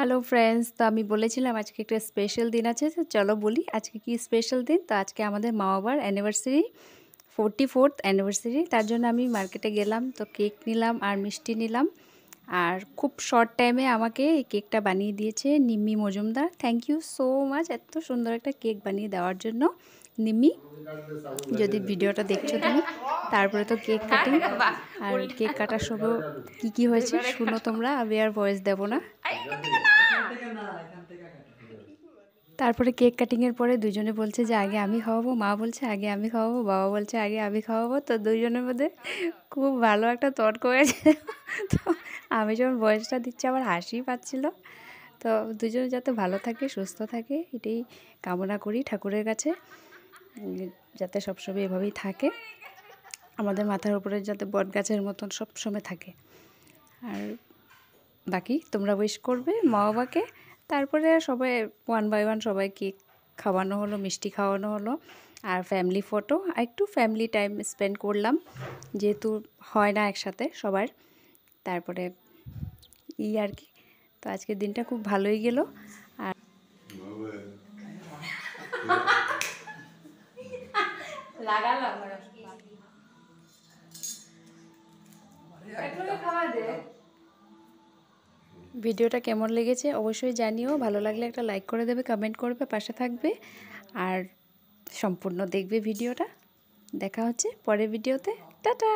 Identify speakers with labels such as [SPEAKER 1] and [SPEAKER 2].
[SPEAKER 1] Hello friends, তো আমি বলেছিলাম আজকে একটা স্পেশাল দিন আছে, তো চলো বলি আজকে কি স্পেশাল দিন। তো আজকে আমাদের মা বাবার অ্যানিভার্সারি, 44th অ্যানিভার্সারি। তার জন্য আমি মার্কেটে গেলাম, তো কেক নিলাম আর মিষ্টি নিলাম। আর খুব শর্ট টাইমে আমাকে এই কেকটা বানিয়ে দিয়েছে Nimmi Majumdar. Thank you so much এত সুন্দর একটা কেক বানিয়ে দেওয়ার জন্য নিম্মি। যদি ভিডিওটা দেখছো তুমি। তারপরে তো কেক কাটিং, আর কেক কাটার সময় কী কী হয়েছে শুনো তোমরা, আমি আর ভয়েস দেবো না। তারপরে কেক কাটিংয়ের পরে দুজনে বলছে যে আগে আমি খাওয়াবো, মা বলছে আগে আমি খাওয়াবো, বাবা বলছে আগে আমি খাওয়াবো। তো দুজনের মধ্যে খুব ভালো একটা তর্ক হয়েছে। তো আমি যখন ভয়েসটা দিচ্ছি আমার হাসি পাচ্ছিল। তো দুজনে যাতে ভালো থাকে, সুস্থ থাকে, এটাই কামনা করি ঠাকুরের কাছে, যাতে সবসময় এভাবেই থাকে, আমাদের মাথার উপরে যাতে বট গাছের মতন সবসময় থাকে। আর বাকি তোমরা উইশ করবে মা বাবাকে। তারপরে সবাই ওয়ান বাই ওয়ান সবাই কেক খাওয়ানো হলো, মিষ্টি খাওয়ানো হলো, আর ফ্যামিলি ফটো, আর একটু ফ্যামিলি টাইম স্পেন্ড করলাম, যেহেতু হয় না একসাথে সবার। তারপরে আর কি, তো আজকের দিনটা খুব ভালোই গেল। আর ভিডিওটা কেমন লেগেছে অবশ্যই জানিও। ভালো লাগলে একটা লাইক করে দেবে, কমেন্ট করবে, পাশে থাকবে, আর সম্পূর্ণ দেখবে ভিডিওটা। দেখা হচ্ছে পরের ভিডিওতে। টাটা।